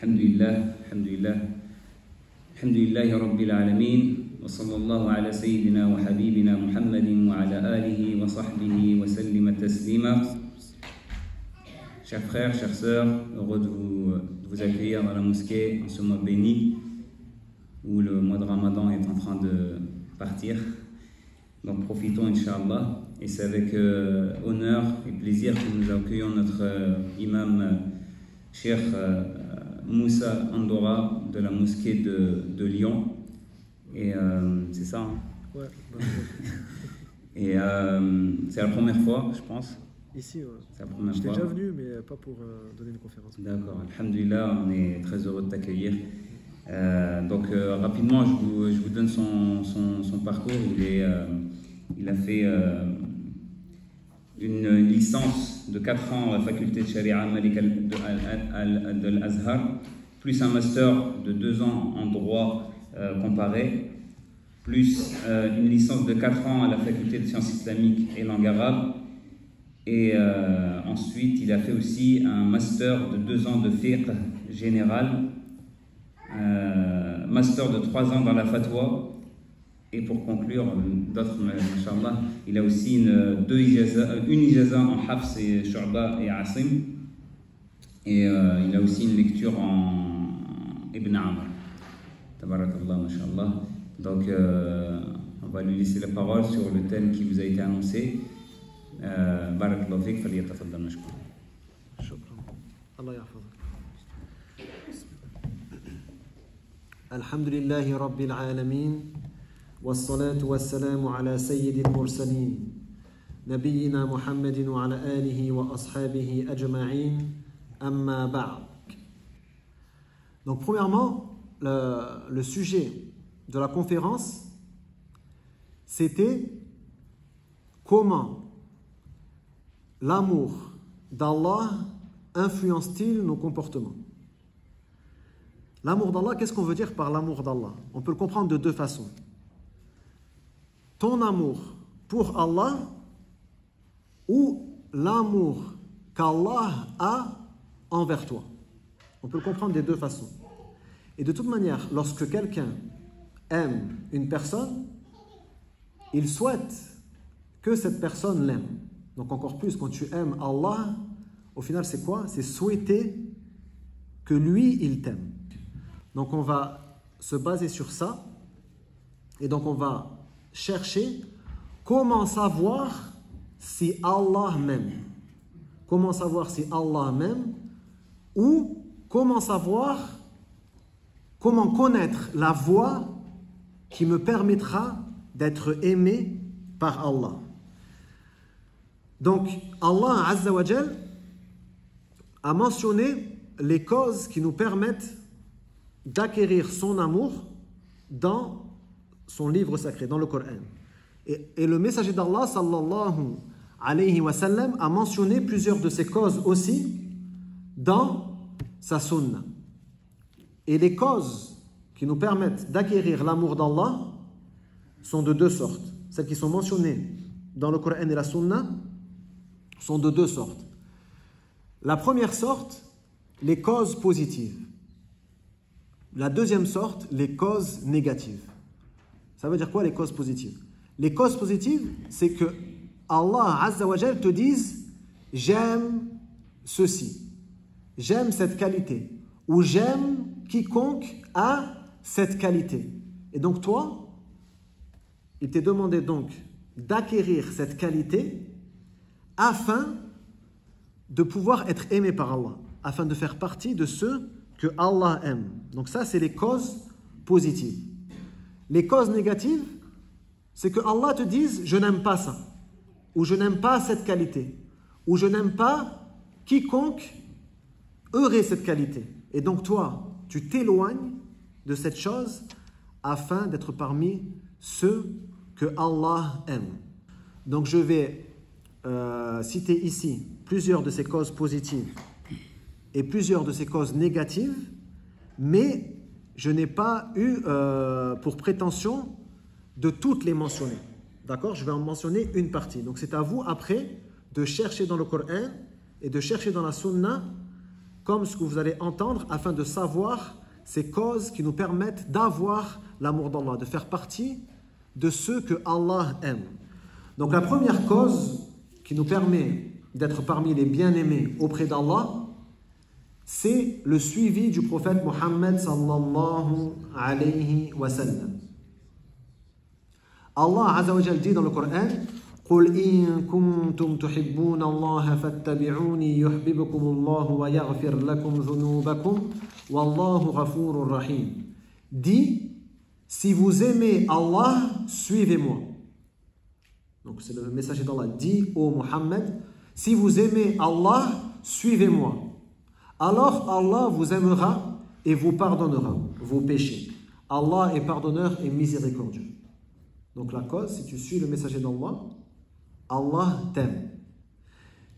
الحمد لله رب العالمين وصلى الله على سيدنا وحبيبنا محمد وعلى آله وصحبه وسلم تسليما. Chers frères, chères sœurs, heureux de vous accueillir dans la mosquée en ce mois béni où le mois de Ramadan est en train de partir. Donc profitons, Inch'Allah. Et c'est avec honneur et plaisir que nous accueillons notre imam Cheikh Moussa Andora de la mosquée de Lyon. Et c'est ça, hein? Ouais. Et c'est la première fois, je pense. Ici, ouais. C'est la première J'étais fois. déjà venu, mais pas pour donner une conférence. D'accord, alhamdoulilah, on est très heureux de t'accueillir. Donc rapidement, je vous donne son parcours. Il a fait une licence de 4 ans à la faculté de Sharia Malik de l'Azhar, plus un master de 2 ans en droit comparé, plus une licence de 4 ans à la faculté de sciences islamiques et langue arabe. Et ensuite, il a fait aussi un master de 2 ans de fiqh général, master de 3 ans dans la fatwa. Et pour conclure, d'autres, machallah, il a aussi une ijaza en Hafs et Shu'ba et Asim. Et il a aussi une lecture en Ibn Amr. Tabarakallah, machallah. Donc, on va lui laisser la parole sur le thème qui vous a été annoncé. Barakallahu fik, falyatafaddal mashkour. Shukran. Allah yahfazak. Alhamdulillahi Rabbil Alamin. والصلاة والسلام على سيد المرسلين نبينا محمد وعلى آله وأصحابه أجمعين أما بعد. Donc premièrement, le sujet de la conférence, c'était comment l'amour d'Allah influence-t-il nos comportements. L'amour d'Allah, qu'est-ce qu'on veut dire par l'amour d'Allah? On peut le comprendre de 2 façons. Ton amour pour Allah ou l'amour qu'Allah a envers toi. On peut le comprendre des 2 façons. Et de toute manière, lorsque quelqu'un aime une personne, il souhaite que cette personne l'aime. Donc encore plus, quand tu aimes Allah, au final c'est quoi? C'est souhaiter que lui, il t'aime. Donc on va se baser sur ça. Et donc on va chercher comment savoir si Allah m'aime. Comment savoir si Allah m'aime, ou comment connaître la voie qui me permettra d'être aimé par Allah. Donc Allah Azza wa Jal a mentionné les causes qui nous permettent d'acquérir son amour dans son livre sacré, dans le Coran. Et le messager d'Allah, sallallahu alayhi wa sallam, a mentionné plusieurs de ces causes aussi dans sa sunna. Et les causes qui nous permettent d'acquérir l'amour d'Allah sont de 2 sortes. Celles qui sont mentionnées dans le Coran et la sunna sont de 2 sortes. La première sorte, les causes positives. La deuxième sorte, les causes négatives. Ça veut dire quoi les causes positives? Les causes positives, c'est que Allah Azza wa Jal te dise « J'aime ceci, j'aime cette qualité » ou « J'aime quiconque a cette qualité ». Et donc toi, il t'est demandé donc d'acquérir cette qualité afin de pouvoir être aimé par Allah, afin de faire partie de ceux que Allah aime. Donc ça, c'est les causes positives. Les causes négatives, c'est que Allah te dise « je n'aime pas ça » ou « je n'aime pas cette qualité » ou « je n'aime pas quiconque aurait cette qualité ». Et donc toi, tu t'éloignes de cette chose afin d'être parmi ceux que Allah aime. Donc je vais citer ici plusieurs de ces causes positives et plusieurs de ces causes négatives, mais je n'ai pas eu pour prétention de toutes les mentionner. D'accord? Je vais en mentionner une partie. Donc c'est à vous après de chercher dans le Coran et de chercher dans la Sunna comme ce que vous allez entendre, afin de savoir ces causes qui nous permettent d'avoir l'amour d'Allah, de faire partie de ceux que Allah aime. Donc la première cause qui nous permet d'être parmi les bien-aimés auprès d'Allah, c'est le suivi du prophète Muhammad sallallahu alayhi wa sallam. Allah Azza wa Jal dit dans le Coran: قل إن كنتم تحبون الله فاتبعوني يحببكم الله ويغفر لكم ذنوبكم والله غفور رحيم. Dis, si vous aimez Allah, suivez-moi. Donc c'est le messager d'Allah. Dis ô Muhammad, si vous aimez Allah, suivez-moi. Alors Allah vous aimera et vous pardonnera vos péchés. Allah est pardonneur et miséricordieux. Donc la cause, si tu suis le messager d'Allah, Allah t'aime.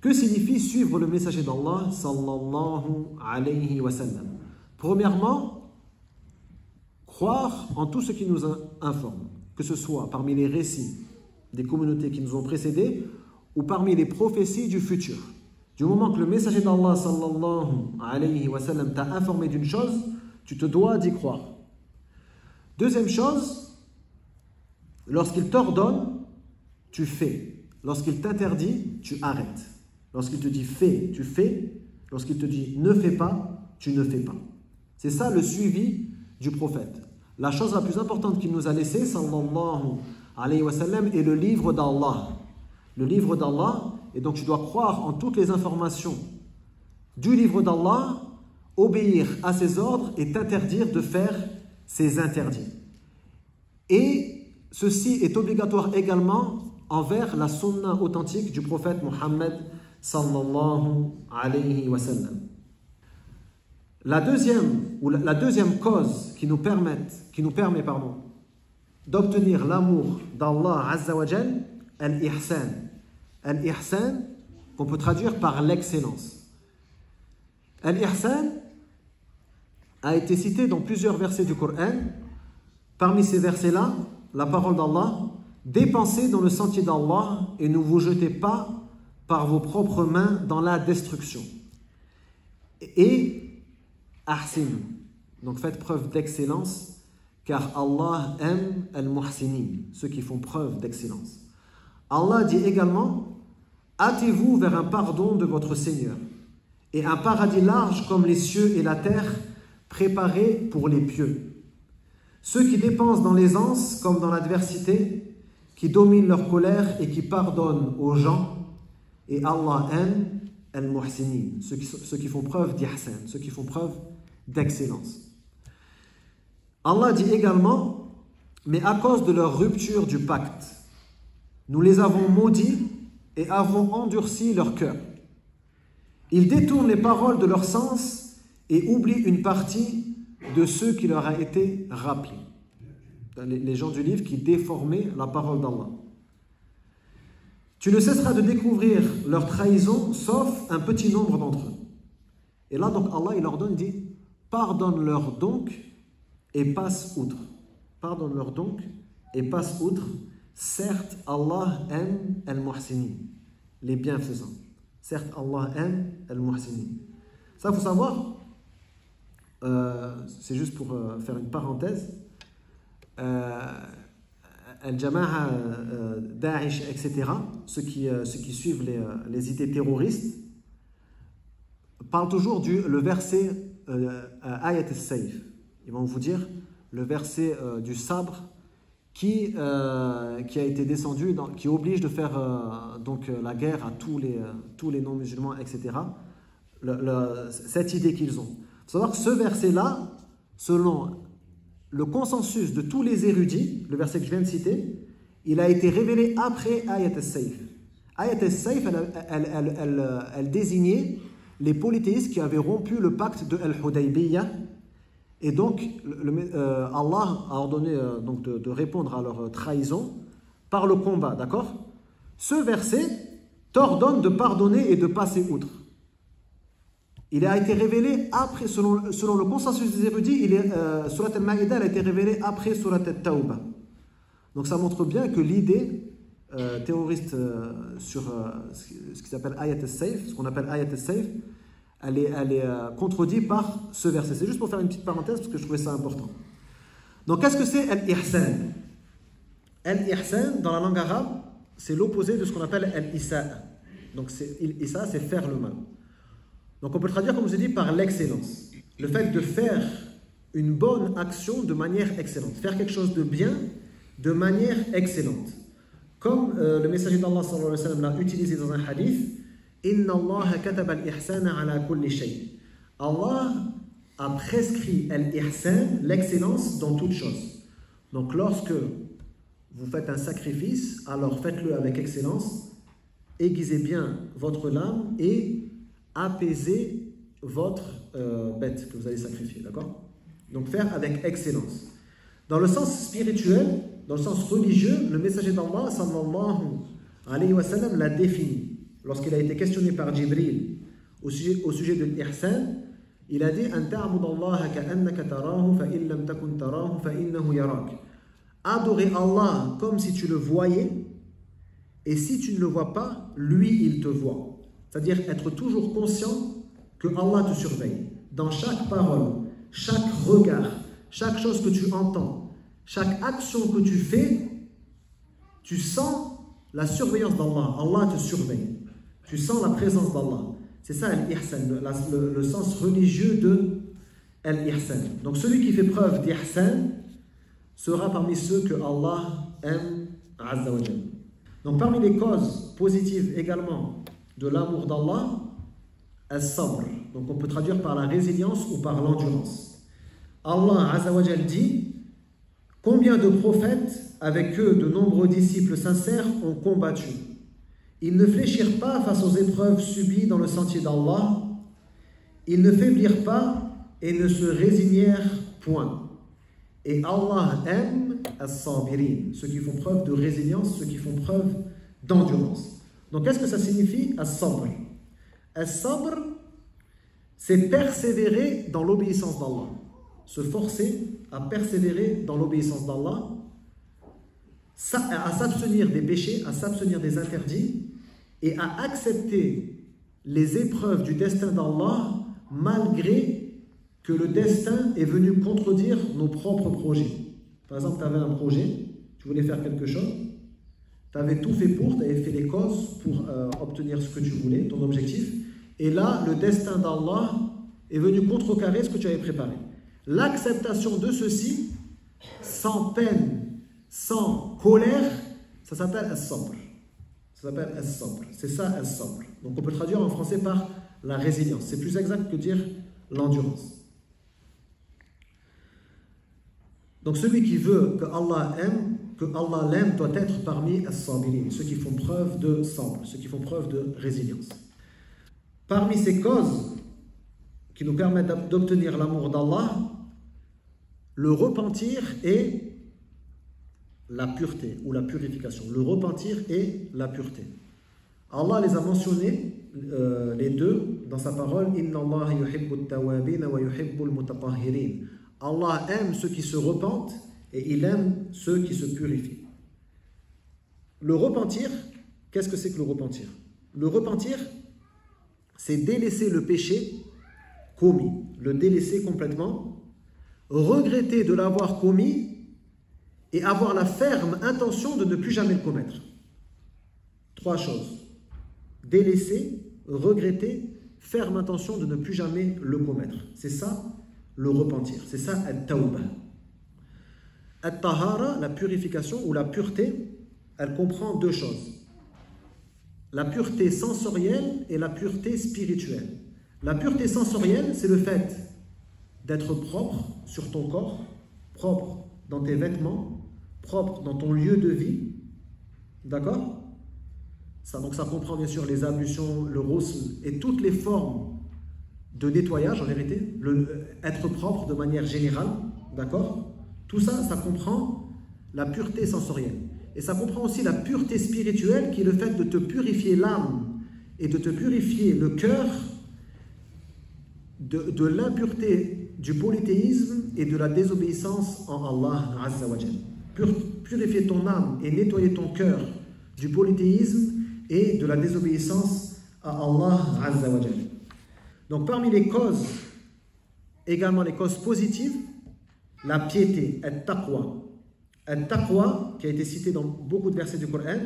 Que signifie suivre le messager d'Allah sallallahu alayhi wa sallam? Premièrement, croire en tout ce qui nous informe, que ce soit parmi les récits des communautés qui nous ont précédés ou parmi les prophéties du futur. Du moment que le messager d'Allah sallallahu alayhi wa sallam t'a informé d'une chose, tu te dois d'y croire. Deuxième chose, lorsqu'il t'ordonne, tu fais. Lorsqu'il t'interdit, tu arrêtes. Lorsqu'il te dit fais, tu fais. Lorsqu'il te dit ne fais pas, tu ne fais pas. C'est ça le suivi du prophète. La chose la plus importante qu'il nous a laissée, sallallahu alayhi wa sallam, est le livre d'Allah. Le livre d'Allah, et donc tu dois croire en toutes les informations du livre d'Allah, obéir à ses ordres et t'interdire de faire ses interdits. Et ceci est obligatoire également envers la sunna authentique du prophète Muhammad sallallahu alayhi wa sallam. La deuxième cause qui nous permet d'obtenir l'amour d'Allah Azza wa Jal, al-ihsan. Al-ihsan, qu'on peut traduire par l'excellence. Al-ihsan a été cité dans plusieurs versets du Coran. Parmi ces versets-là, la parole d'Allah: dépensez dans le sentier d'Allah et ne vous jetez pas par vos propres mains dans la destruction. Et ahsin, donc faites preuve d'excellence, car Allah aime al-muhsinin, ceux qui font preuve d'excellence. Allah dit également: hâtez-vous vers un pardon de votre Seigneur et un paradis large comme les cieux et la terre, préparés pour les pieux. Ceux qui dépensent dans l'aisance comme dans l'adversité, qui dominent leur colère et qui pardonnent aux gens, et Allah aime al-muhsinin, ceux qui font preuve d'ihsan, ceux qui font preuve d'excellence. Allah dit également: mais à cause de leur rupture du pacte, nous les avons maudits et avons endurci leur cœur. Ils détournent les paroles de leur sens et oublient une partie de ce qui leur a été rappelé. Les gens du livre qui déformaient la parole d'Allah. Tu ne cesseras de découvrir leur trahison, sauf un petit nombre d'entre eux. Et là, donc, Allah, il leur donne, il dit: pardonne-leur donc et passe outre. Pardonne-leur donc et passe outre. Certes, Allah aime al-muhsinin, les bienfaisants. Certes, Allah aime al-muhsinin. Ça, il faut savoir, c'est juste pour faire une parenthèse, Al-Jama'a, Daesh, etc., ceux qui suivent les idées terroristes, parlent toujours le verset Ayat al-Sayf. Ils vont vous dire le verset du sabre qui a été descendu, qui oblige de faire la guerre à tous les non-musulmans, etc. Cette idée qu'ils ont. Il faut savoir que ce verset-là, selon le consensus de tous les érudits, le verset que je viens de citer, il a été révélé après Ayat al-Sayf. Ayat al-Sayf, elle désignait les polythéistes qui avaient rompu le pacte de Al-Hudaybiyah. Et donc, Allah a ordonné de répondre à leur trahison par le combat, d'accord? Ce verset t'ordonne de pardonner et de passer outre. Il a été révélé après, selon le consensus des érudits, Surat al-Ma'idah a été révélée après Surat al-Tawbah. Donc ça montre bien que l'idée terroriste sur ce qui s'appelle Ayat al-Sayf, ce qu'on appelle Ayat al-Sayf, elle est contredite par ce verset. C'est juste pour faire une petite parenthèse parce que je trouvais ça important. Donc, qu'est-ce que c'est al-ihsan? Al-ihsan, dans la langue arabe, c'est l'opposé de ce qu'on appelle al-isa'a. Donc, l'isa, c'est faire le mal. Donc, on peut traduire, comme je vous ai dit, par l'excellence. Le fait de faire une bonne action de manière excellente. Faire quelque chose de bien de manière excellente. Comme le messager d'Allah sallallahu alayhi wa sallam l'a utilisé dans un hadith, Inna Allah kataba al-ihsana ala kulli shay. Allah a prescrit al-ihsan, l'excellence, dans toute chose. Donc, lorsque vous faites un sacrifice, alors faites-le avec excellence, aiguisez bien votre lame et apaisez votre bête que vous allez sacrifier, d'accord? Donc faire avec excellence. Dans le sens spirituel, dans le sens religieux, le messager d'Allah sallallahu alayhi wa sallam l'a défini. Lorsqu'il a été questionné par Jibril au sujet de l'ihsan, il a dit « An ta'bud Allah ka'annaka tarahu fa in lam takun tarahu fa innahu yarak » Adorer Allah comme si tu le voyais, et si tu ne le vois pas, lui, il te voit. C'est-à-dire être toujours conscient que Allah te surveille. Dans chaque parole, chaque regard, chaque chose que tu entends, chaque action que tu fais, tu sens la surveillance d'Allah. Allah te surveille. Tu sens la présence d'Allah. C'est ça l'ihsan, le sens religieux de l'ihsan. Donc celui qui fait preuve d'ihsan sera parmi ceux que Allah aime, Azza wa Jalla. Donc parmi les causes positives également de l'amour d'Allah, as-sabr. Donc on peut traduire par la résilience ou par l'endurance. Allah Azza wa Jalla dit: combien de prophètes, avec eux de nombreux disciples sincères, ont combattu. Ils ne fléchirent pas face aux épreuves subies dans le sentier d'Allah. Ils ne faiblirent pas et ne se résignèrent point. Et Allah aime as-sabirin, ceux qui font preuve de résilience, ceux qui font preuve d'endurance. Donc qu'est-ce que ça signifie as-sabr? As-sabr, c'est persévérer dans l'obéissance d'Allah. Se forcer à persévérer dans l'obéissance d'Allah, à s'abstenir des péchés, à s'abstenir des interdits et à accepter les épreuves du destin d'Allah malgré que le destin est venu contredire nos propres projets. Par exemple, tu avais un projet, tu voulais faire quelque chose, tu avais tout fait pour, tu avais fait les causes pour obtenir ce que tu voulais, ton objectif, et là, le destin d'Allah est venu contrecarrer ce que tu avais préparé. L'acceptation de ceci, sans peine, sans colère, ça s'appelle as-sabr. Ça s'appelle as-sabr. C'est ça as-sabr. Donc on peut traduire en français par la résilience. C'est plus exact que dire l'endurance. Donc celui qui veut que Allah l'aime doit être parmi as-sabirin, ceux qui font preuve de sabr, ceux qui font preuve de résilience. Parmi ces causes qui nous permettent d'obtenir l'amour d'Allah, le repentir et la pureté ou la purification. Le repentir et la pureté. Allah les a mentionnés, les deux, dans sa parole. Inna Allah yuhibbut tawabin wa yuhibbul mutatahhirin. Allah aime ceux qui se repentent et il aime ceux qui se purifient. Le repentir, qu'est-ce que c'est que le repentir? Le repentir, c'est délaisser le péché commis, le délaisser complètement, regretter de l'avoir commis et avoir la ferme intention de ne plus jamais le commettre. Trois choses. Délaisser, regretter, ferme intention de ne plus jamais le commettre. C'est ça le repentir. C'est ça at-tawbah. At-tahara, la purification ou la pureté, elle comprend deux choses. La pureté sensorielle et la pureté spirituelle. La pureté sensorielle, c'est le fait d'être propre sur ton corps, propre dans tes vêtements, propre dans ton lieu de vie. D'accord? Donc ça comprend bien sûr les ablutions, le ghusl et toutes les formes de nettoyage en vérité, être propre de manière générale. D'accord? Tout ça, ça comprend la pureté sensorielle. Et ça comprend aussi la pureté spirituelle qui est le fait de te purifier l'âme et de te purifier le cœur de l'impureté du polythéisme et de la désobéissance en Allah Azza wa Jalla. Purifier ton âme et nettoyer ton cœur du polythéisme et de la désobéissance à Allah Azza wa Jalla. Donc parmi les causes, également les causes positives, la piété, al-taqwa. Al-taqwa, qui a été cité dans beaucoup de versets du Coran.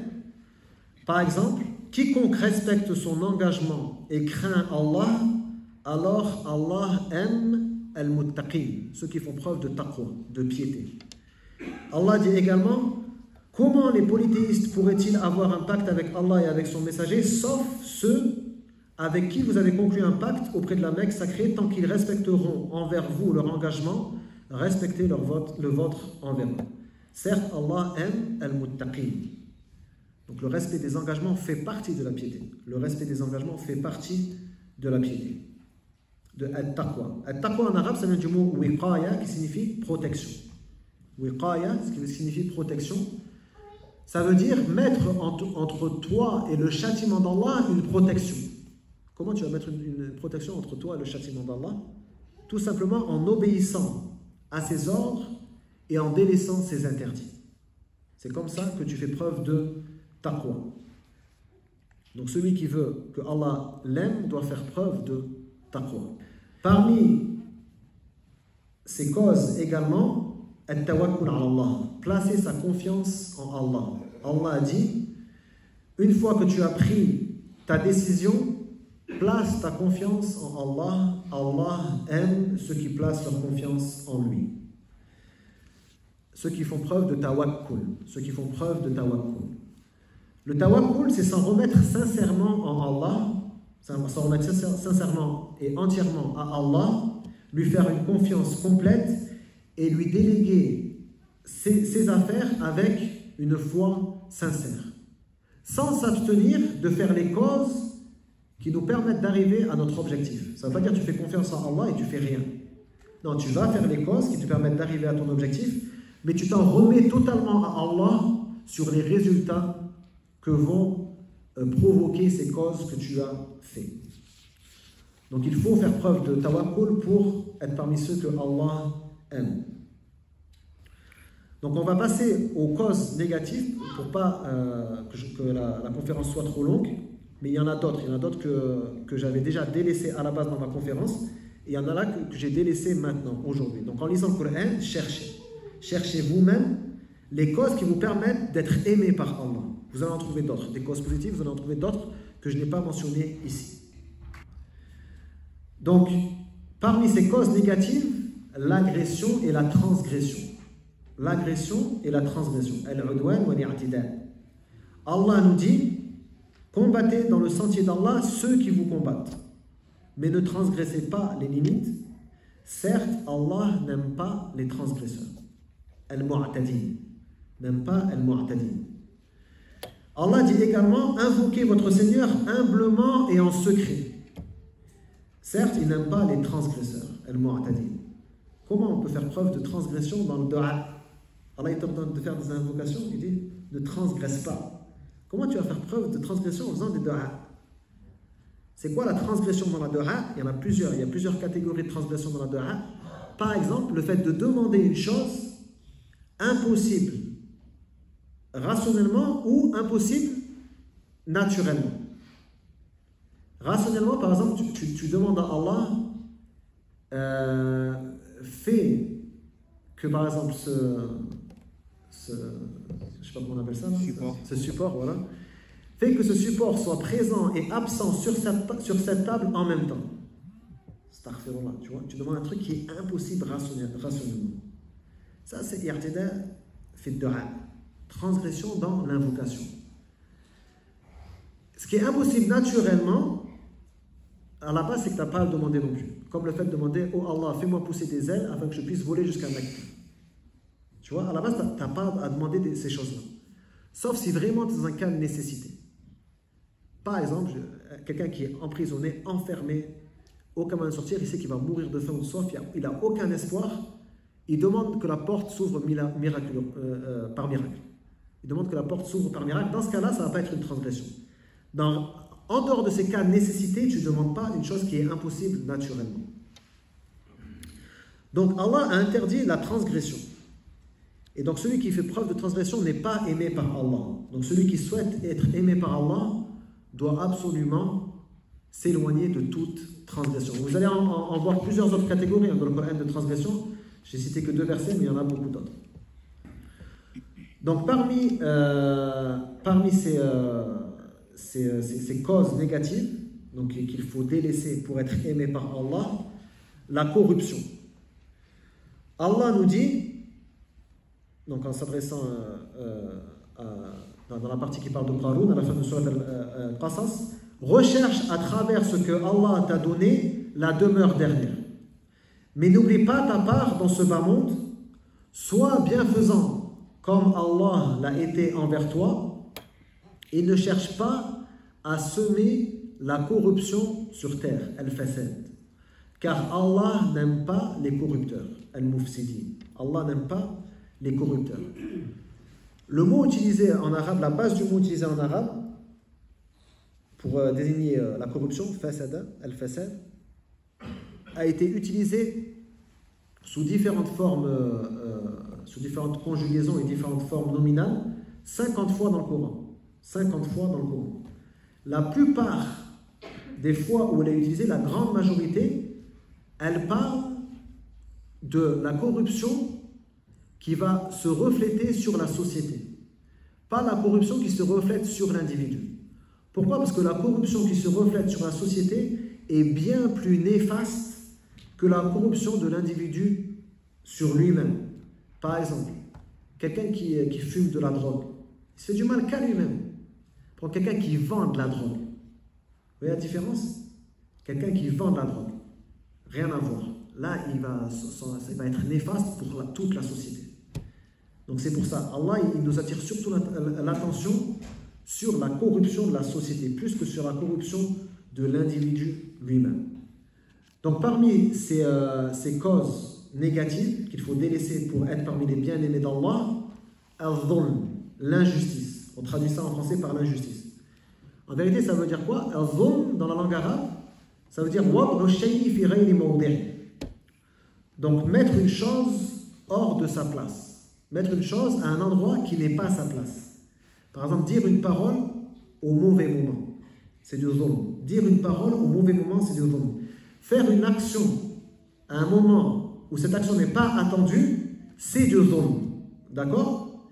Par exemple, quiconque respecte son engagement et craint Allah, alors Allah aime al-muttaqin, ceux qui font preuve de taqwa, de piété. Allah dit également, comment les polythéistes pourraient-ils avoir un pacte avec Allah et avec son messager, sauf ceux avec qui vous avez conclu un pacte auprès de la Mecque sacrée, tant qu'ils respecteront envers vous leur engagement, respectez le vôtre envers eux. Certes, Allah aime al-muttaqin. Donc le respect des engagements fait partie de la piété. Le respect des engagements fait partie de la piété. De al-taqwa. Al-taqwa en arabe, ça vient du mot wiqaya qui signifie protection. Wiqaya, ce qui signifie protection, ça veut dire mettre entre toi et le châtiment d'Allah une protection. Comment tu vas mettre une protection entre toi et le châtiment d'Allah? Tout simplement en obéissant à ses ordres et en délaissant ses interdits. C'est comme ça que tu fais preuve de taqwa. Donc celui qui veut que Allah l'aime doit faire preuve de taqwa. Parmi ces causes également, at-tawakkul ala Allah, placer sa confiance en Allah. Allah a dit, une fois que tu as pris ta décision, place ta confiance en Allah. Allah aime ceux qui placent leur confiance en lui. Ceux qui font preuve de tawakkul. Ceux qui font preuve de tawakkul. Le tawakkul, c'est s'en remettre sincèrement en Allah, s'en remettre sincèrement et entièrement à Allah, lui faire une confiance complète et lui déléguer ses affaires avec une foi sincère, sans s'abstenir de faire les causes qui nous permettent d'arriver à notre objectif. Ça ne veut pas dire que tu fais confiance en Allah et tu fais rien. Non, tu vas faire les causes qui te permettent d'arriver à ton objectif, mais tu t'en remets totalement à Allah sur les résultats que vont provoquer ces causes que tu as fait. Donc il faut faire preuve de tawakkul pour être parmi ceux que Allah aime. Donc on va passer aux causes négatives pour pas que la conférence soit trop longue, mais il y en a d'autres que j'avais déjà délaissées à la base dans ma conférence, et il y en a là que j'ai délaissées maintenant, aujourd'hui. Donc en lisant le Coran, cherchez vous-même les causes qui vous permettent d'être aimé par Allah. Vous allez en trouver d'autres, des causes positives, vous allez en trouver d'autres que je n'ai pas mentionnées ici. Donc, parmi ces causes négatives, l'agression et la transgression. L'agression et la transgression. Al-udwan wa al-i'tida. Allah nous dit, combattez dans le sentier d'Allah ceux qui vous combattent, mais ne transgressez pas les limites. Certes, Allah n'aime pas les transgresseurs. Al-mu'tadin. N'aime pas al-mu'tadin. Allah dit également, invoquez votre Seigneur humblement et en secret. Certes, il n'aime pas les transgresseurs, al-mu'tadin. Comment on peut faire preuve de transgression dans le dua? Allah il t'ordonne de faire des invocations, il dit, ne transgresse pas. Comment tu vas faire preuve de transgression en faisant des dua? C'est quoi la transgression dans la dua? Il y en a plusieurs, il y a plusieurs catégories de transgression dans la dua. Par exemple, le fait de demander une chose impossible rationnellement ou impossible naturellement. Rationnellement, par exemple, tu demandes à Allah, fais que par exemple je sais pas comment on appelle ça, ce support, voilà, fais que ce support soit présent et absent sur cette table en même temps. Astaghfirullah, tu vois, tu demandes un truc qui est impossible rationnellement. Ça, c'est i'tida fi ad-du'a, transgression dans l'invocation. Ce qui est impossible naturellement, à la base, c'est que tu n'as pas à le demander non plus. Comme le fait de demander, oh Allah, fais-moi pousser des ailes afin que je puisse voler jusqu'à Mecque. Tu vois, à la base, tu n'as pas à demander ces choses-là. Sauf si vraiment tu es dans un cas de nécessité. Par exemple, quelqu'un qui est emprisonné, enfermé, aucun moyen de sortir, il sait qu'il va mourir de faim ou de soif, il n'a aucun espoir, il demande que la porte s'ouvre par miracle. Il demande que la porte s'ouvre par miracle. Dans ce cas-là, ça ne va pas être une transgression. En dehors de ces cas de nécessité, tu ne demandes pas une chose qui est impossible naturellement. Donc Allah a interdit la transgression. Et donc celui qui fait preuve de transgression n'est pas aimé par Allah. Donc celui qui souhaite être aimé par Allah doit absolument s'éloigner de toute transgression. Vous allez en voir plusieurs autres catégories dans le Coran de transgression. Je n'ai cité que 2 versets, mais il y en a beaucoup d'autres. Donc parmi ces causes négatives, donc qu'il faut délaisser pour être aimé par Allah, la corruption. Allah nous dit, donc en s'adressant dans la partie qui parle de Qarun, à la fin de Surat Al-Qasas, recherche à travers ce que Allah t'a donné la demeure dernière. Mais n'oublie pas ta part dans ce bas monde, sois bienfaisant comme Allah l'a été envers toi, et ne cherche pas à semer la corruption sur terre, al-fasad. Car Allah n'aime pas les corrupteurs, al-mufsidin. Allah n'aime pas les corrupteurs. Le mot utilisé en arabe, la base du mot utilisé en arabe, pour désigner la corruption, fasada, al-fasad, a été utilisé sous différentes formes, sous différentes conjugaisons et différentes formes nominales, 50 fois dans le Coran. 50 fois dans le Coran. La plupart des fois où elle est utilisée, la grande majorité, elle parle de la corruption qui va se refléter sur la société. Pas la corruption qui se reflète sur l'individu. Pourquoi? Parce que la corruption qui se reflète sur la société est bien plus néfaste que la corruption de l'individu sur lui-même. Par exemple, quelqu'un qui fume de la drogue, il se fait du mal qu'à lui-même. Pour quelqu'un qui vend de la drogue, vous voyez la différence? Quelqu'un qui vend de la drogue, rien à voir. Là, il va être néfaste pour toute la société. Donc c'est pour ça, Allah il nous attire surtout l'attention sur la corruption de la société, plus que sur la corruption de l'individu lui-même. Donc parmi ces causes négatives qu'il faut délaisser pour être parmi les bien-aimés d'Allah, al-dhulm, l'injustice. On traduit ça en français par l'injustice. En vérité, ça veut dire quoi? Al-dhulm, dans la langue arabe, ça veut dire wad'u shay'i fi ghayri mawdi'i. Donc mettre une chose hors de sa place. Mettre une chose à un endroit qui n'est pas sa place. Par exemple, dire une parole au mauvais moment, c'est du dhulm. Dire une parole au mauvais moment, c'est du dhulm. Faire une action à un moment où cette action n'est pas attendue, c'est du dhulm. D'accord?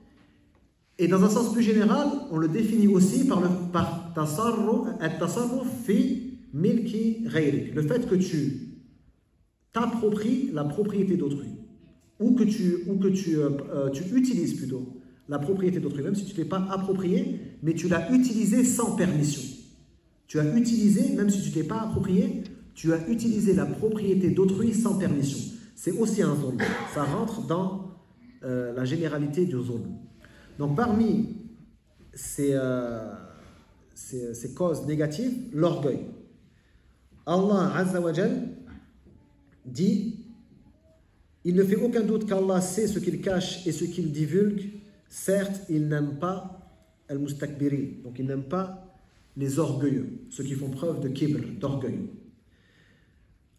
Et dans un sens plus général, on le définit aussi par tasarruf fi milki ghayrik. Le fait que tu t'appropries la propriété d'autrui. Ou que tu utilises plutôt la propriété d'autrui, même si tu ne l'as pas approprié, mais tu l'as utilisé sans permission. Tu as utilisé, même si tu ne l'as pas approprié, tu as utilisé la propriété d'autrui sans permission. C'est aussi un zulm. Ça rentre dans la généralité du zulm. Donc parmi ces causes négatives, l'orgueil. Allah Azza wa Jal dit: il ne fait aucun doute qu'Allah sait ce qu'il cache et ce qu'il divulgue. Certes, il n'aime pas al-mustakbirin, donc il n'aime pas les orgueilleux, ceux qui font preuve de kibr, d'orgueil.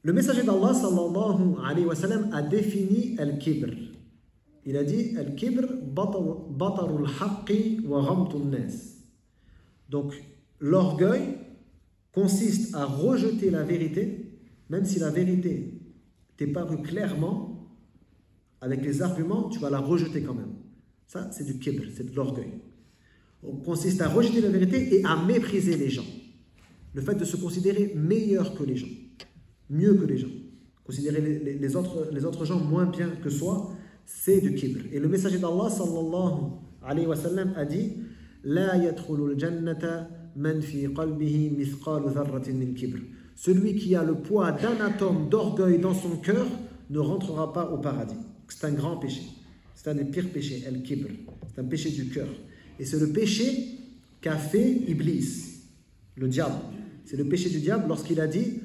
Le messager d'Allah sallallahu alayhi wa sallam a défini al-kibr. Il a dit al-kibr batarul haqqi wa ghamtun nas. Donc l'orgueil consiste à rejeter la vérité, même si la vérité t'est parue clairement. Avec les arguments, tu vas la rejeter quand même. Ça, c'est du kibr, c'est de l'orgueil. On consiste à rejeter la vérité et à mépriser les gens. Le fait de se considérer meilleur que les gens, mieux que les gens, considérer les autres gens moins bien que soi, c'est du kibr. Et le messager d'Allah sallallahu alayhi wa sallam a dit: La yadkhulul jannata man fi qalbihi mithqalu dharratin min kibr. Celui qui a le poids d'un atome d'orgueil dans son cœur ne rentrera pas au paradis. C'est un grand péché. C'est un des pires péchés, al-kibr. C'est un péché du cœur. Et c'est le péché qu'a fait Iblis, le diable. C'est le péché du diable lorsqu'il a dit: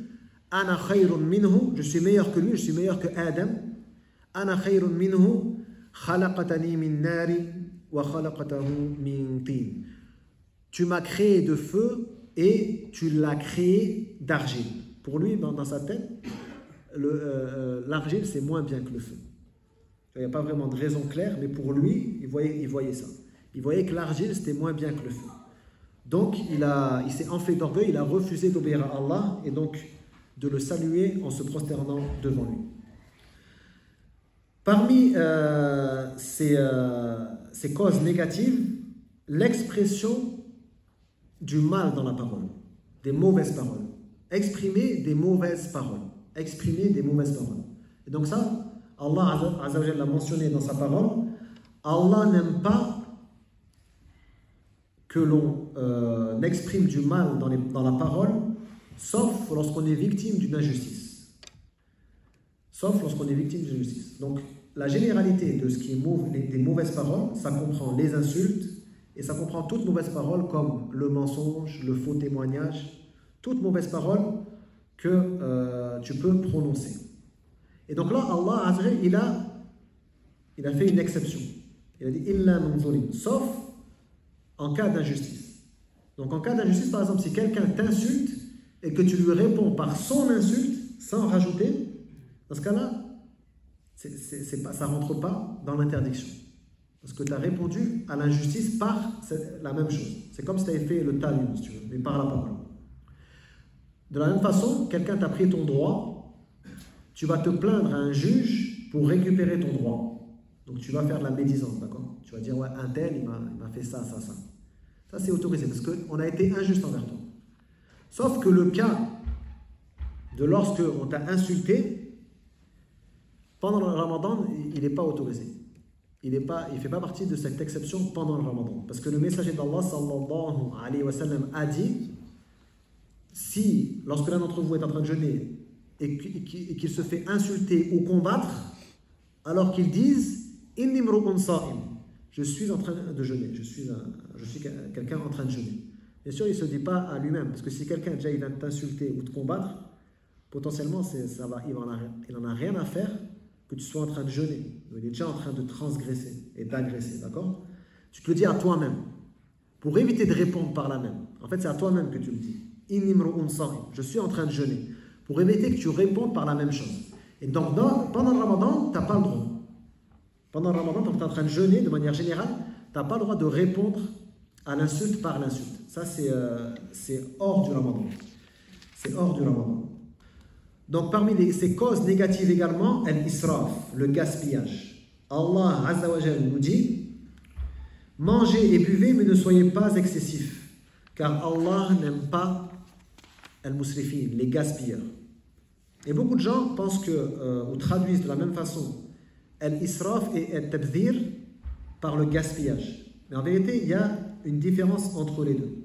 Ana khayrun minhu, je suis meilleur que lui, je suis meilleur que Adam. Ana khayrun minhu, khalaqatani min nari wa khalaqatahu min tin. Tu m'as créé de feu et tu l'as créé d'argile. Pour lui, dans sa tête, l'argile c'est moins bien que le feu. Il n'y a pas vraiment de raison claire, mais pour lui, il voyait ça. Il voyait que l'argile c'était moins bien que le feu. Donc il s'est enflé d'orgueil, il a refusé d'obéir à Allah et donc de le saluer en se prosternant devant lui. Parmi ces causes négatives, l'expression du mal dans la parole, des mauvaises paroles. Exprimer des mauvaises paroles. Exprimer des mauvaises paroles. Et donc ça, Allah Azza wa Jalla l'a mentionné dans sa parole. Allah n'aime pas que l'on exprime du mal dans la parole, sauf lorsqu'on est victime d'une injustice. Sauf lorsqu'on est victime d'une injustice. Donc, la généralité de ce qui est des mauvaises paroles, ça comprend les insultes, et ça comprend toutes mauvaises paroles comme le mensonge, le faux témoignage, toutes mauvaises paroles que tu peux prononcer. Et donc là, Allah Azza wa Jalla, il a fait une exception. Il a dit « Illa min zulim », sauf en cas d'injustice. Donc en cas d'injustice, par exemple, si quelqu'un t'insulte et que tu lui réponds par son insulte, sans rajouter, dans ce cas-là, ça ne rentre pas dans l'interdiction. Parce que tu as répondu à l'injustice par la même chose. C'est comme si tu avais fait le talim, si tu veux, mais par la parole. De la même façon, quelqu'un t'a pris ton droit, tu vas te plaindre à un juge pour récupérer ton droit. Donc tu vas faire de la médisance, d'accord? Tu vas dire, ouais, un tel, il m'a fait ça, ça, ça. Ça, c'est autorisé, parce qu'on a été injuste envers toi. Sauf que le cas de lorsque on t'a insulté, pendant le Ramadan, il n'est pas autorisé. Il ne fait pas partie de cette exception pendant le Ramadan. Parce que le messager d'Allah, sallallahu alayhi wa sallam, a dit, si, lorsque l'un d'entre vous est en train de jeûner, et qu'il se fait insulter ou combattre, alors qu'ils disent, inni mru'un sa'im, je suis en train de jeûner, je suis quelqu'un en train de jeûner. Bien sûr, il ne se dit pas à lui-même, parce que si quelqu'un déjà il vient t'insulter ou te combattre, potentiellement il n'en a rien à faire que tu sois en train de jeûner. Il est déjà en train de transgresser et d'agresser, d'accord? Tu te le dis à toi-même, pour éviter de répondre par la même. En fait, c'est à toi-même que tu le dis. Inni mru'un sa'im, je suis en train de jeûner, pour éviter que tu répondes par la même chose. Et donc, pendant le Ramadan, tu n'as pas le droit. Pendant le Ramadan, quand tu es en train de jeûner, de manière générale, tu n'as pas le droit de répondre à l'insulte par l'insulte. Ça, c'est hors du Ramadan. C'est hors du Ramadan. Donc, parmi ces causes négatives également, al-israf, le gaspillage. Allah Azza wa Jalla nous dit, mangez et buvez, mais ne soyez pas excessifs, car Allah n'aime pas al-musrifin, les gaspilleurs. Et beaucoup de gens pensent ou traduisent de la même façon al-israf et al-tabdhir par le gaspillage. Mais en vérité, il y a une différence entre les deux.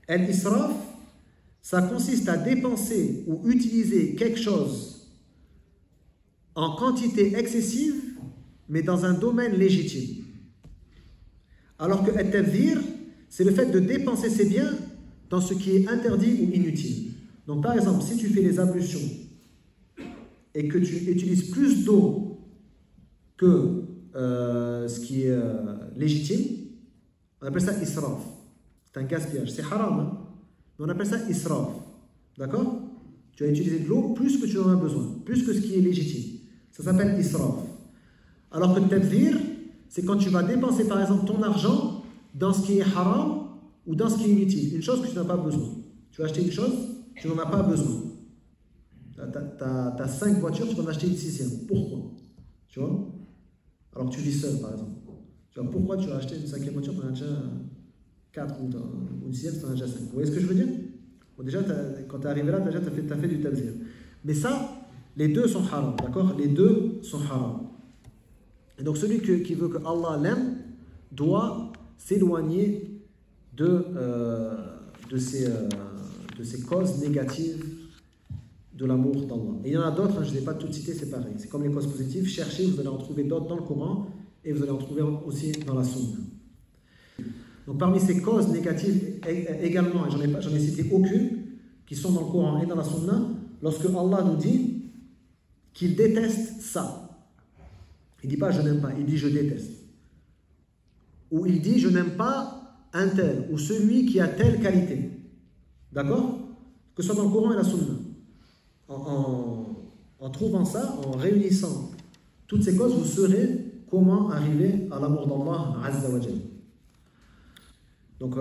Al-israf, ça consiste à dépenser ou utiliser quelque chose en quantité excessive, mais dans un domaine légitime. Alors que al-tabdhir, c'est le fait de dépenser ses biens dans ce qui est interdit ou inutile. Donc par exemple, si tu fais les ablutions et que tu utilises plus d'eau que ce qui est légitime, on appelle ça israf. C'est un gaspillage. C'est haram, hein? Mais on appelle ça israf. D'accord? Tu as utilisé de l'eau plus que tu en as besoin, plus que ce qui est légitime. Ça s'appelle israf. Alors que le tabdhir, c'est quand tu vas dépenser par exemple ton argent dans ce qui est haram ou dans ce qui est inutile. Une chose que tu n'as pas besoin. Tu vas acheter une chose, tu n'en as pas besoin. Tu as 5 voitures, tu vas en acheter une 6e. Pourquoi? Tu vois? Alors que tu vis seul, par exemple. Tu vois, pourquoi tu vas acheter une 5e voiture, tu en as déjà 4 ou une 6e, tu en as déjà 5. Vous voyez ce que je veux dire? Bon, déjà, quand tu es arrivé là, tu as fait du tabdhir. Mais ça, les deux sont haram, d'accord? Les deux sont haram. Et donc, celui qui veut que Allah l'aime doit s'éloigner de ces causes négatives de l'amour d'Allah. Et il y en a d'autres, hein, je ne les ai pas toutes citées, c'est pareil. C'est comme les causes positives, cherchez, vous allez en trouver d'autres dans le Coran et vous allez en trouver aussi dans la Sunna. Donc parmi ces causes négatives également, et j'en ai cité aucune, qui sont dans le Coran et dans la Sunna, lorsque Allah nous dit qu'il déteste ça. Il ne dit pas je n'aime pas, il dit je déteste. Ou il dit je n'aime pas un tel, ou celui qui a telle qualité. D'accord? Que ce soit dans le Coran et la Sunna. En trouvant ça, en réunissant toutes ces causes, vous saurez comment arriver à l'amour d'Allah Azza wa Jalla. Donc,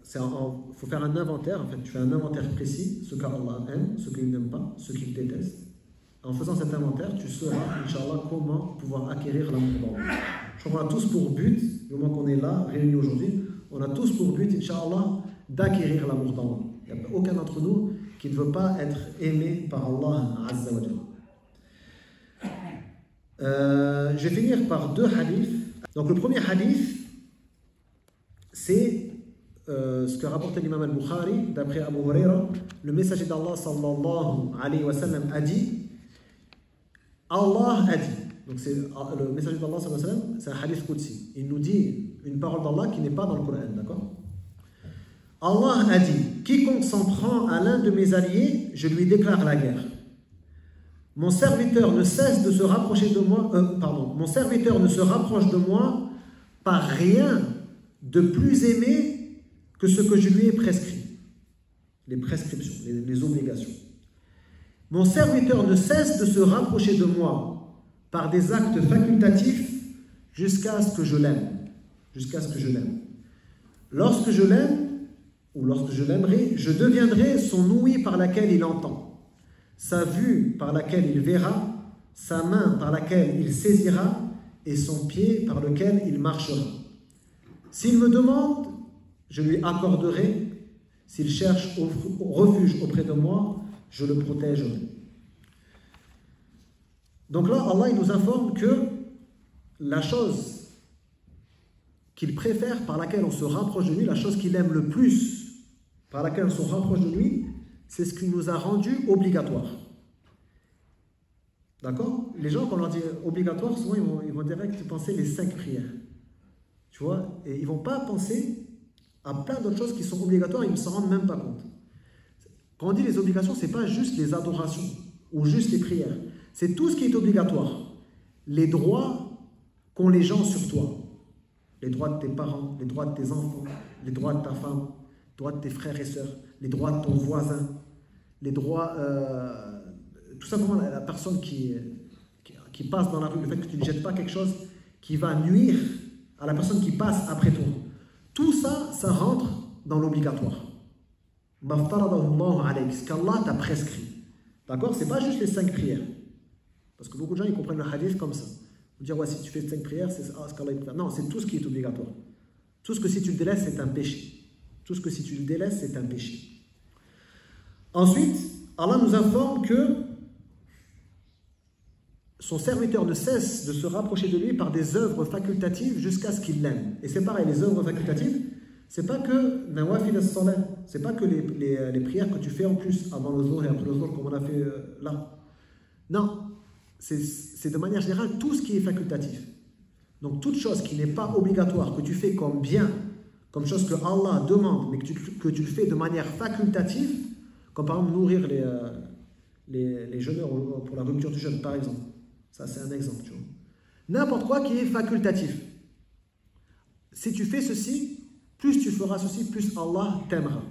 faut faire un inventaire, en fait, tu fais un inventaire précis, ce qu'Allah aime, ce qu'il n'aime pas, ce qu'il déteste. En faisant cet inventaire, tu sauras, Inch'Allah, comment pouvoir acquérir l'amour d'Allah. Je crois qu'on a tous pour but, du moment qu'on est là, réunis aujourd'hui, on a tous pour but, Inch'Allah, d'acquérir l'amour d'Allah. Il n'y a aucun d'entre nous qui ne veut pas être aimé par Allah Azza wa Jalla. Je vais finir par deux hadiths. Donc le premier hadith, c'est ce que rapporte l'imam al-Bukhari, d'après Abu Huraira, le messager d'Allah sallallahu alayhi wa sallam a dit, Allah a dit. Donc c'est le messager d'Allah sallallahu alayhi wa sallam, c'est un hadith qudsi. Il nous dit une parole d'Allah qui n'est pas dans le Coran, d'accord? Allah a dit, quiconque s'en prend à l'un de mes alliés, je lui déclare la guerre. Mon serviteur ne cesse de se rapprocher de moi, mon serviteur ne se rapproche de moi par rien de plus aimé que ce que je lui ai prescrit. Les prescriptions, les obligations. Mon serviteur ne cesse de se rapprocher de moi par des actes facultatifs jusqu'à ce que je l'aime. Jusqu'à ce que je l'aime. Lorsque je l'aime, ou lorsque je l'aimerai, je deviendrai son ouïe par laquelle il entend, sa vue par laquelle il verra, sa main par laquelle il saisira et son pied par lequel il marchera. S'il me demande, je lui accorderai. S'il cherche refuge auprès de moi, je le protégerai. Donc là, Allah il nous informe que la chose qu'il préfère, par laquelle on se rapproche de lui, la chose qu'il aime le plus, par laquelle on se rapproche de lui, c'est ce qu'il nous a rendu obligatoire. D'accord? Les gens, quand on leur dit obligatoire, souvent ils vont direct penser les 5 prières. Tu vois? Et ils ne vont pas penser à plein d'autres choses qui sont obligatoires, ils ne s'en rendent même pas compte. Quand on dit les obligations, ce n'est pas juste les adorations ou juste les prières. C'est tout ce qui est obligatoire. Les droits qu'ont les gens sur toi. Les droits de tes parents, les droits de tes enfants, les droits de ta femme, les droits de tes frères et sœurs, les droits de ton voisin, les droits... tout simplement la personne qui passe dans la rue, le fait que tu ne jettes pas quelque chose qui va nuire à la personne qui passe après toi. Tout ça, ça rentre dans l'obligatoire. Ce qu'Allah t'a prescrit. D'accord? Ce n'est pas juste les 5 prières. Parce que beaucoup de gens, ils comprennent le hadith comme ça. Ils dire, ouais, si tu fais 5 prières, c'est ce qu'Allah préfère. Non, c'est tout ce qui est obligatoire. Tout ce que si tu le délaisses, c'est un péché. Tout ce que si tu le délaisses, c'est un péché. Ensuite, Allah nous informe que son serviteur ne cesse de se rapprocher de lui par des œuvres facultatives jusqu'à ce qu'il l'aime. Et c'est pareil, les œuvres facultatives, c'est pas que nawafil as-salat, c'est pas que les prières que tu fais en plus avant le zuhr et après le zuhr comme on a fait là. Non, c'est de manière générale tout ce qui est facultatif. Donc toute chose qui n'est pas obligatoire, que tu fais comme bien, comme chose que Allah demande, mais que tu le fais de manière facultative, comme par exemple nourrir les jeûneurs pour la rupture du jeûne, par exemple. Ça, c'est un exemple, tu vois. N'importe quoi qui est facultatif. Si tu fais ceci, plus tu feras ceci, plus Allah t'aimera.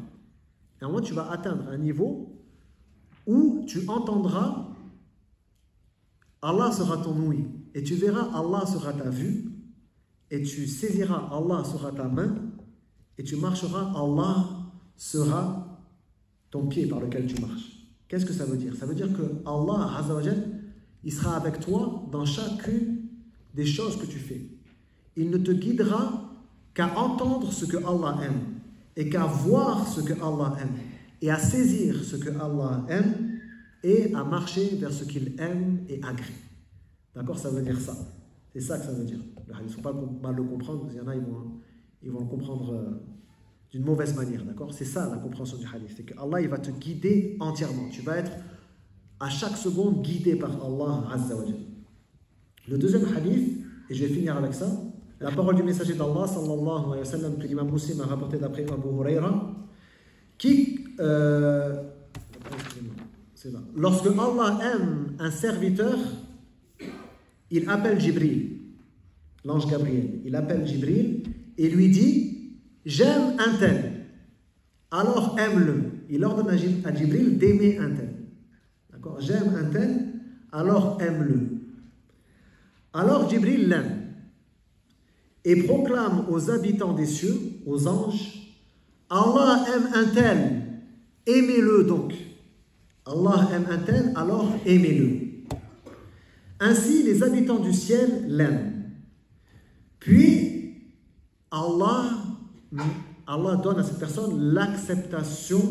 Et en moment, tu vas atteindre un niveau où tu entendras, Allah sera ton ouïe. Et tu verras, Allah sera ta vue. Et tu saisiras, Allah sera ta main. Et tu marcheras, Allah sera ton pied par lequel tu marches. Qu'est-ce que ça veut dire? Ça veut dire que Allah, Azza wa Jal, il sera avec toi dans chacune des choses que tu fais. Il ne te guidera qu'à entendre ce que Allah aime et qu'à voir ce que Allah aime et à saisir ce que Allah aime et à marcher vers ce qu'il aime et agrée. D'accord? Ça veut dire ça. C'est ça que ça veut dire. Il ne faut pas mal le comprendre, parce qu'il y en a, ils vont le comprendre d'une mauvaise manière. D'accord? C'est ça la compréhension du hadith. C'est que Allah, il va te guider entièrement. Tu vas être à chaque seconde guidé par Allah Azza wa Jalla. Le deuxième hadith, et je vais finir avec ça, la parole du messager d'Allah sallallahu alayhi wa sallam que l'imam Muslim a rapporté d'après Abu Huraira, qui lorsque Allah aime un serviteur, il appelle Jibril, l'ange Gabriel, il appelle Jibril et lui dit, j'aime un tel, alors aime-le. Il ordonne à Jibril d'aimer un tel. D'accord? J'aime un tel, alors aime-le. Alors Jibril l'aime et proclame aux habitants des cieux, aux anges, Allah aime un tel, aimez-le donc. Allah aime un tel, alors aimez-le. Ainsi, les habitants du ciel l'aiment. Puis, Allah donne à cette personne l'acceptation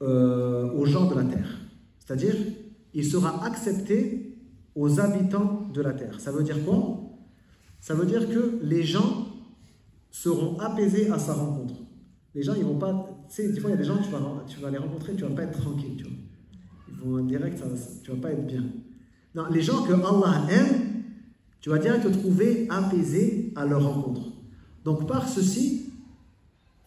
aux gens de la terre. C'est-à-dire, il sera accepté aux habitants de la terre. Ça veut dire quoi? Ça veut dire que les gens seront apaisés à sa rencontre. Les gens, ils vont pas... Tu sais, des fois, il y a des gens, tu vas les rencontrer, tu vas pas être tranquille, tu vois. Ils vont direct, tu vas pas être bien. Non, les gens que Allah aime, tu vas direct te trouver apaisé à leur rencontre. Donc, par ceci,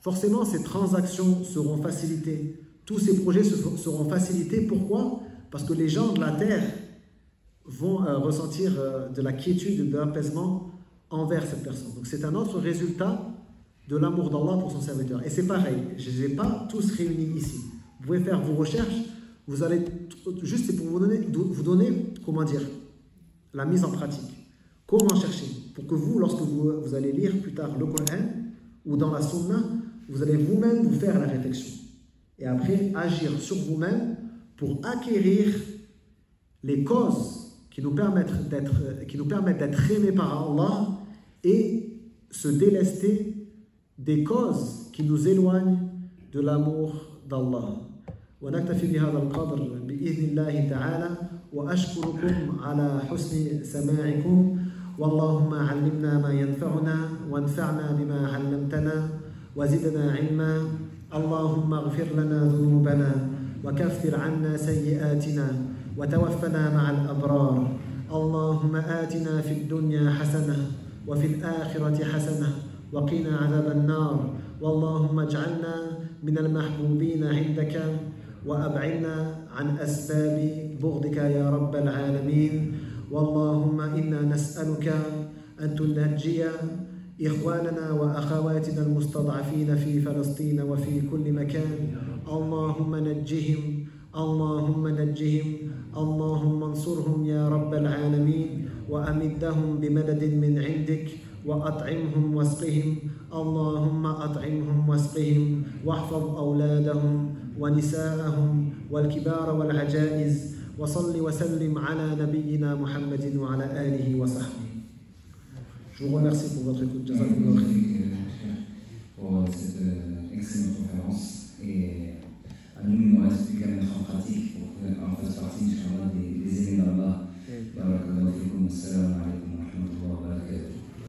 forcément, ces transactions seront facilitées. Tous ces projets seront facilités. Pourquoi? Parce que les gens de la terre vont ressentir de la quiétude, de l'apaisement envers cette personne. Donc c'est un autre résultat de l'amour d'Allah pour son serviteur. Et c'est pareil, je ne les ai pas tous réunis ici. Vous pouvez faire vos recherches, vous allez juste, c'est pour vous donner, comment dire, la mise en pratique. Comment chercher? Pour que vous, lorsque vous allez lire plus tard le Coran ou dans la Sunna, vous allez vous-même vous faire la réflexion. Et après, agir sur vous-même pour acquérir les causes qui nous permettent d'être aimés par Allah et se délester des causes qui nous éloignent de l'amour d'Allah. ونكتفي بهذا القدر بإذن الله تعالى وأشكركم على حسن سماعكم واللهم علمنا ما ينفعنا وانفعنا بما علمتنا وزدنا علما اللهم اغفر لنا ذنوبنا وكفر عنا سيئاتنا وتوفنا مع الأبرار اللهم آتنا في الدنيا حسنة وفي الآخرة حسنة وقنا عذاب النار واللهم اجعلنا من المحبوبين عندك وأبعدنا عن أسباب بغضك يا رب العالمين واللهم إنا نسألك أن تنجي إخواننا وأخواتنا المستضعفين في فلسطين وفي كل مكان اللهم نجهم اللهم نجهم اللهم انصرهم يا رب العالمين وأمدهم بمدد من عندك وأطعمهم واسقهم اللهم أطعمهم واسقهم واحفظ أولادهم ونساءهم والكبار والعجائز وصل وسلم على نبينا محمد وعلى آله وصحبه. Je vous remercie pour votre écoute. Jazakumullah khair.